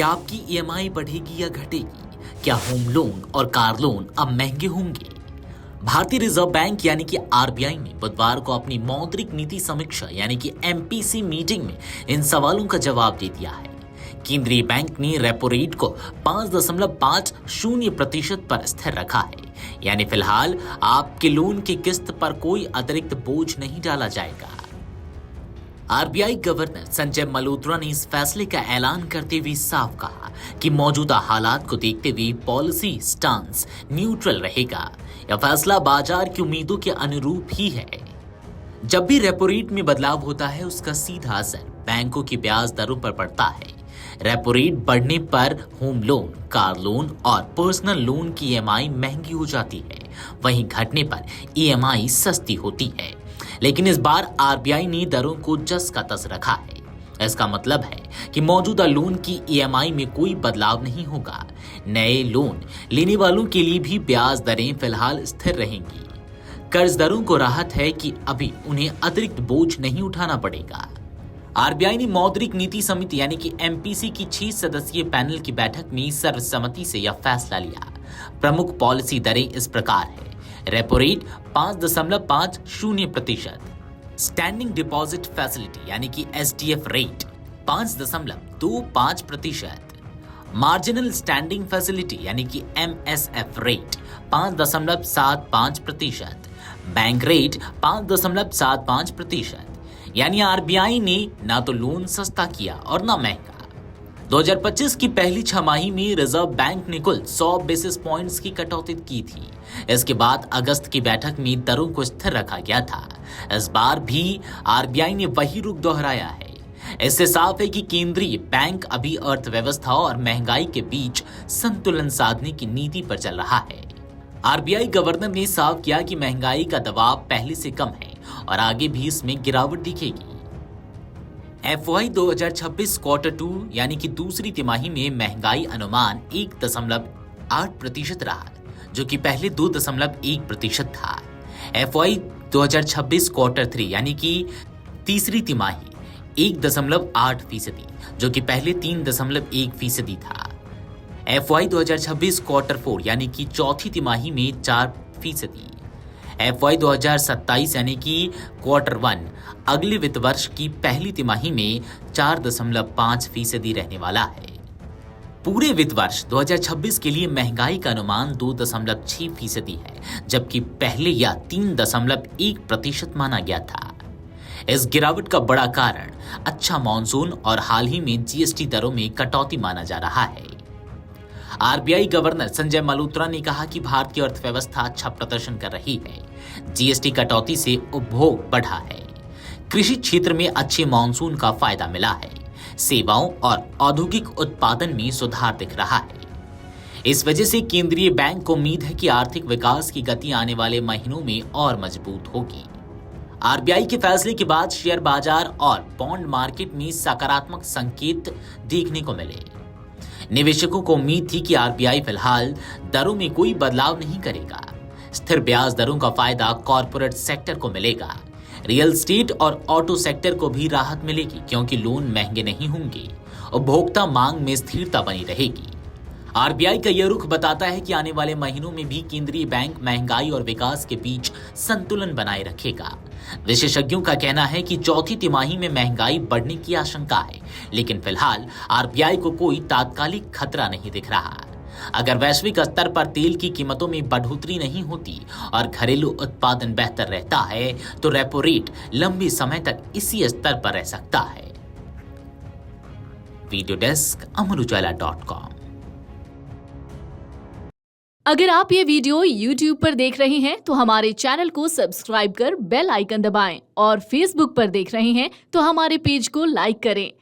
क्या आपकी ईएमआई बढ़ेगी या घटेगी? क्या होम लोन और कार लोन अब महंगे होंगे? भारतीय रिजर्व बैंक यानी कि आरबीआई ने बुधवार को अपनी मौद्रिक नीति समीक्षा यानी कि एमपीसी मीटिंग में इन सवालों का जवाब दे दिया है। केंद्रीय बैंक ने रेपो रेट को 5.50% पर स्थिर रखा है, यानी फिलहाल आपके लोन की किस्त पर कोई अतिरिक्त बोझ नहीं डाला जाएगा। आरबीआई गवर्नर संजय मल्होत्रा ने इस फैसले का ऐलान करते हुए साफ कहा कि मौजूदा हालात को देखते हुए पॉलिसी स्टांस न्यूट्रल रहेगा। यह फैसला बाजार की उम्मीदों के अनुरूप ही है। जब भी रेपो रेट में बदलाव होता है, उसका सीधा असर बैंकों की ब्याज दरों पर पड़ता है। रेपो रेट बढ़ने पर होम लोन, कार लोन और पर्सनल लोन की ईएमआई महंगी हो जाती है, वहीं घटने पर ईएमआई सस्ती होती है। लेकिन इस बार आरबीआई ने दरों को जस का तस रखा है। इसका मतलब है कि मौजूदा लोन की ईएमआई में कोई बदलाव नहीं होगा। नए लोन लेने वालों के लिए भी ब्याज दरें फिलहाल स्थिर रहेंगी। कर्जदारों को राहत है कि अभी उन्हें अतिरिक्त बोझ नहीं उठाना पड़ेगा। आरबीआई ने मौद्रिक नीति समिति यानी कि एमपीसी की 6 सदस्यीय पैनल की बैठक में सर्वसम्मति से यह फैसला लिया। प्रमुख पॉलिसी दरें इस प्रकार है। Repo rate 5.50%, standing deposit facility यानी कि SDF rate 5.25%, marginal standing facility यानी कि एमएसएफ रेट 5.75%, बैंक रेट 5.75%। यानी आरबीआई ने ना तो लोन सस्ता किया और ना महंगा। 2025 की पहली छमाही में रिजर्व बैंक ने कुल 100 बेसिस पॉइंट्स की कटौती की थी। इसके बाद अगस्त की बैठक में दरों को स्थिर रखा गया था। इस बार भी आरबीआई ने वही रुख दोहराया है। इससे साफ है कि केंद्रीय बैंक अभी अर्थव्यवस्था और महंगाई के बीच संतुलन साधने की नीति पर चल रहा है। आरबीआई गवर्नर ने साफ किया कि महंगाई का दबाव पहले से कम है और आगे भी इसमें गिरावट दिखेगी। एफवाई 2026 क्वार्टर 2 यानी कि दूसरी तिमाही में महंगाई अनुमान 1.8% रहा, जो कि पहले 2.1% था। एफवाई 2026 क्वार्टर 3 यानी कि तीसरी तिमाही 1.8%, जो कि पहले 3.1% था। एफवाई 2026 क्वार्टर 4 यानी कि चौथी तिमाही में 4%। एफवाई 2027 यानी कि क्वार्टर 1 अगले वित्त वर्ष की पहली तिमाही में 4.5% रहने वाला है। पूरे वित्त वर्ष 2026 के लिए महंगाई का अनुमान 2.6% है, जबकि पहले यह 3.1% माना गया था। इस गिरावट का बड़ा कारण अच्छा मानसून और हाल ही में जीएसटी दरों में कटौती माना जा रहा है। आरबीआई गवर्नर संजय मल्होत्रा ने कहा कि भारतीय अर्थव्यवस्था अच्छा प्रदर्शन कर रही है। जीएसटी कटौती से उपभोग बढ़ा है। कृषि क्षेत्र में अच्छे मानसून का फायदा मिला है। सेवाओं और औद्योगिक उत्पादन में सुधार दिख रहा है। इस वजह से केंद्रीय बैंक को उम्मीद है कि आर्थिक विकास की गति आने वाले महीनों में और मजबूत होगी। आरबीआई के फैसले के बाद शेयर बाजार और बॉन्ड मार्केट में सकारात्मक संकेत देखने को मिले। निवेशकों को उम्मीद थी कि आरबीआई फिलहाल दरों में कोई बदलाव नहीं करेगा। स्थिर ब्याज दरों का फायदा कॉर्पोरेट सेक्टर को मिलेगा। रियल एस्टेट और ऑटो सेक्टर को भी राहत मिलेगी, क्योंकि लोन महंगे नहीं होंगे। उपभोक्ता मांग में स्थिरता बनी रहेगी। आरबीआई का यह रुख बताता है कि आने वाले महीनों में भी केंद्रीय बैंक महंगाई और विकास के बीच संतुलन बनाए रखेगा। विशेषज्ञों का कहना है कि चौथी तिमाही में महंगाई बढ़ने की आशंका है, लेकिन फिलहाल आरबीआई को कोई तात्कालिक खतरा नहीं दिख रहा। अगर वैश्विक स्तर पर तेल की कीमतों में बढ़ोतरी नहीं होती और घरेलू उत्पादन बेहतर रहता है, तो रेपो रेट लंबे समय तक इसी स्तर पर रह सकता है। Video desk amarujala.com। अगर आप ये वीडियो YouTube पर देख रहे हैं तो हमारे चैनल को सब्सक्राइब कर बेल आइकन दबाएं और Facebook पर देख रहे हैं तो हमारे पेज को लाइक करें।